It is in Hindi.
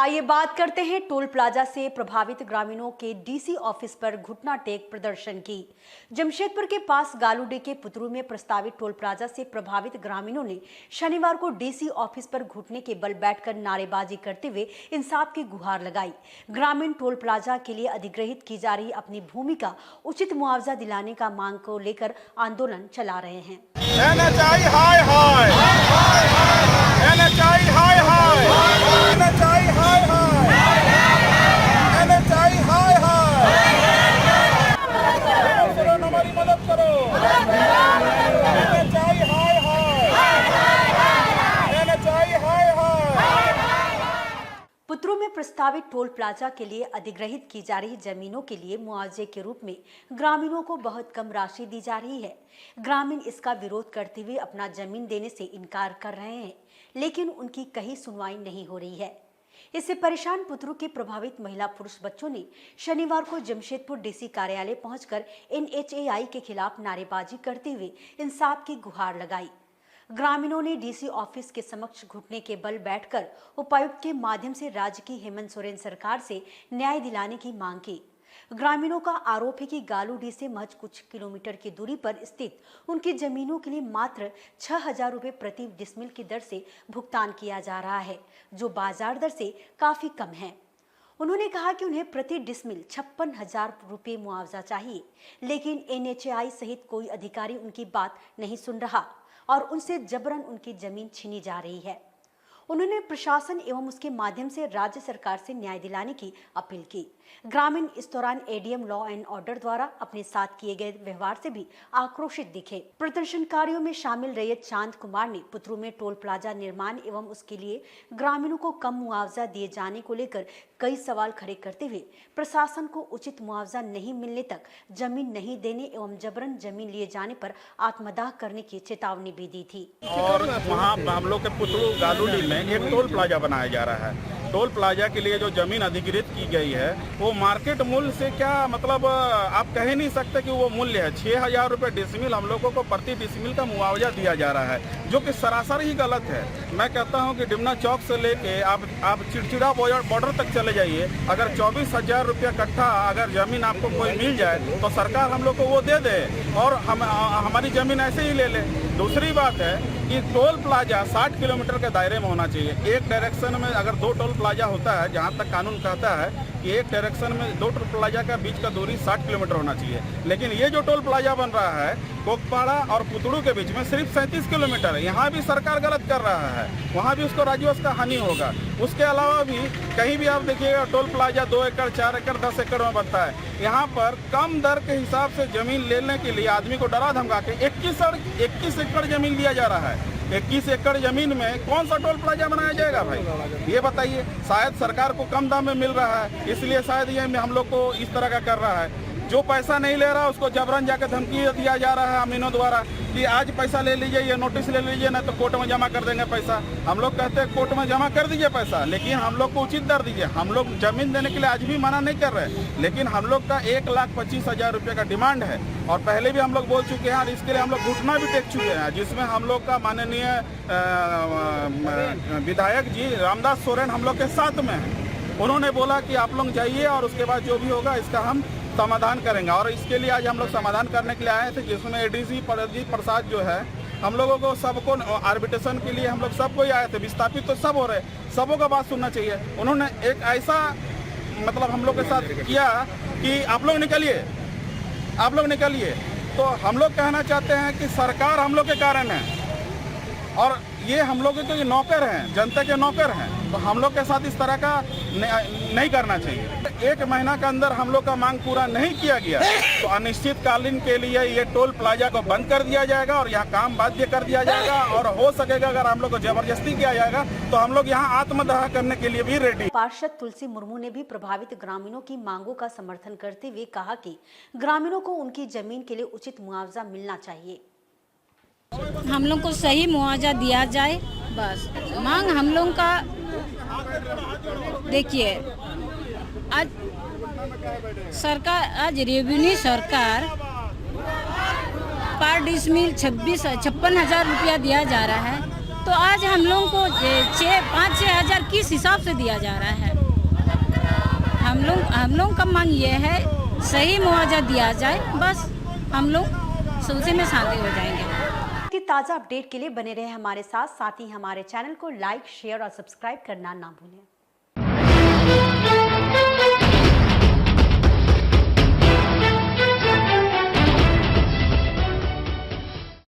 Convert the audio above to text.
आइए बात करते हैं टोल प्लाजा से प्रभावित ग्रामीणों के डीसी ऑफिस पर घुटना टेक प्रदर्शन की। जमशेदपुर के पास गालूडी के पुतरू में प्रस्तावित टोल प्लाजा से प्रभावित ग्रामीणों ने शनिवार को डीसी ऑफिस पर घुटने के बल बैठकर नारेबाजी करते हुए इंसाफ की गुहार लगाई। ग्रामीण टोल प्लाजा के लिए अधिग्रहित की जा रही अपनी भूमि का उचित मुआवजा दिलाने का मांग को लेकर आंदोलन चला रहे हैं। पुतरू में प्रस्तावित टोल प्लाजा के लिए अधिग्रहित की जा रही जमीनों के लिए मुआवजे के रूप में ग्रामीणों को बहुत कम राशि दी जा रही है। ग्रामीण इसका विरोध करते हुए अपना जमीन देने से इनकार कर रहे हैं, लेकिन उनकी कहीं सुनवाई नहीं हो रही है। इससे परेशान पुतरू के प्रभावित महिला पुरुष बच्चों ने शनिवार को जमशेदपुर डीसी कार्यालय पहुंचकर NHAI के खिलाफ नारेबाजी करते हुए इंसाफ की गुहार लगाई। ग्रामीणों ने डीसी ऑफिस के समक्ष घुटने के बल बैठकर उपायुक्त के माध्यम से राज्य की हेमंत सोरेन सरकार से न्याय दिलाने की मांग की। ग्रामीणों का आरोप है कि गालूडी से महज कुछ किलोमीटर की दूरी पर स्थित उनकी जमीनों के लिए मात्र 6,000 रुपये प्रति डिसमिल की दर से भुगतान किया जा रहा है, जो बाजार दर से काफी कम है। उन्होंने कहा कि उन्हें प्रति डिसमिल 56,000 रुपये मुआवजा चाहिए, लेकिन NHAI सहित कोई अधिकारी उनकी बात नहीं सुन रहा और उनसे जबरन उनकी जमीन छीनी जा रही है। उन्होंने प्रशासन एवं उसके माध्यम से राज्य सरकार से न्याय दिलाने की अपील की। ग्रामीण इस दौरान ADM लॉ एंड ऑर्डर द्वारा अपने साथ किए गए व्यवहार से भी आक्रोशित दिखे। प्रदर्शनकारियों में शामिल रैयत चांद कुमार ने पुतरू में टोल प्लाजा निर्माण एवं उसके लिए ग्रामीणों को कम मुआवजा दिए जाने को लेकर कई सवाल खड़े करते हुए प्रशासन को उचित मुआवजा नहीं मिलने तक जमीन नहीं देने एवं जबरन जमीन लिए जाने पर आत्मदाह करने की चेतावनी भी दी थी। और वहाँ हम लोग के पुतरू गालूडी में एक टोल प्लाजा बनाया जा रहा है। टोल प्लाजा के लिए जो जमीन अधिग्रहित की गई है वो मार्केट मूल्य से क्या मतलब आप कह ही नहीं सकते कि वो मूल्य है। 6,000 रुपये डिसमिल हम लोगों को प्रति डिसमिल का मुआवजा दिया जा रहा है, जो कि सरासर ही गलत है। मैं कहता हूं कि डिमना चौक से लेके आप चिड़चिड़ा बॉर्डर तक चले जाइए, अगर 24,000 रुपया कट्ठा अगर जमीन आपको कोई मिल जाए तो सरकार हम लोग को वो दे दे और हमारी जमीन ऐसे ही ले ले। दूसरी बात है कि टोल प्लाजा 60 किलोमीटर के दायरे में होना चाहिए। एक डायरेक्शन में अगर 2 टोल प्लाजा होता है, जहां तक कानून कहता है कि एक डायरेक्शन में 2 टोल प्लाजा का बीच का दूरी 60 किलोमीटर होना चाहिए, लेकिन ये जो टोल प्लाजा बन रहा है कोकपाड़ा और पुतरू के बीच में सिर्फ 37 किलोमीटर है। यहाँ भी सरकार गलत कर रहा है, वहाँ भी उसको राजस्व का हानि होगा। उसके अलावा भी कहीं भी आप देखिएगा टोल प्लाजा 2 एकड़ 4 एकड़ 10 एकड़ में बनता है। यहाँ पर कम दर के हिसाब से जमीन लेने के लिए आदमी को डरा धमका के 21 एकड़ जमीन लिया जा रहा है। 21 एकड़ जमीन में कौन सा टोल प्लाजा बनाया जाएगा भाई, ये बताइए। शायद सरकार को कम दाम में मिल रहा है, इसलिए शायद ये हम लोग को इस तरह का कर रहा है। जो पैसा नहीं ले रहा उसको जबरन जाकर धमकी दिया जा रहा है अमीनों द्वारा कि आज पैसा ले लीजिए, ये नोटिस ले लीजिए, ना तो कोर्ट में जमा कर देंगे पैसा। हम लोग कहते हैं कोर्ट में जमा कर दीजिए पैसा, लेकिन हम लोग को उचित दर दीजिए। हम लोग जमीन देने के लिए आज भी मना नहीं कर रहे, लेकिन हम लोग का 1,25,000 रुपये का डिमांड है और पहले भी हम लोग बोल चुके हैं और इसके लिए हम लोग घुटना भी टेक चुके हैं, जिसमें हम लोग का माननीय विधायक जी रामदास सोरेन हम लोग के साथ में हैं। उन्होंने बोला कि आप लोग जाइए और उसके बाद जो भी होगा इसका हम समाधान करेंगे। और इसके लिए आज हम लोग समाधान करने के लिए आए थे, जिसमें ADC प्रदीप प्रसाद जो है हम लोगों को सबको आर्बिट्रेशन के लिए हम लोग सबको ही आए थे। विस्थापित तो सब हो रहे, सबों का बात सुनना चाहिए। उन्होंने एक ऐसा मतलब हम लोग के साथ किया कि आप लोग निकलिए। तो हम लोग कहना चाहते हैं कि सरकार हम लोग के कारण है और ये हम लोग के नौकर हैं, जनता के नौकर हैं, तो हम लोग के साथ इस तरह का नहीं करना चाहिए। 1 महीना के अंदर हम लोग का मांग पूरा नहीं किया गया तो अनिश्चितकालीन के लिए ये टोल प्लाजा को बंद कर दिया जाएगा और यहाँ काम बाध्य कर दिया जाएगा। और हो सकेगा अगर हम लोग को जबरदस्ती किया जाएगा तो हम लोग यहाँ आत्मदाह करने के लिए भी रेडी। पार्षद तुलसी मुर्मू ने भी प्रभावित ग्रामीणों की मांगों का समर्थन करते हुए कहा कि ग्रामीणों को उनकी जमीन के लिए उचित मुआवजा मिलना चाहिए। हम लोग को सही मुआवजा दिया जाए, बस मांग हम लोग का। देखिए आज रेवेन्यू सरकार पर डिसमिल 56,000 रुपया दिया जा रहा है। तो आज हम लोगों को 5-6 हज़ार किस हिसाब से दिया जा रहा है? हम लोग का मांग ये है सही मुआवजा दिया जाए, बस हम लोग उसी में शांति हो जाएंगे। की ताज़ा अपडेट के लिए बने रहे हमारे साथ ही हमारे चैनल को लाइक, शेयर और सब्सक्राइब करना ना भूलें।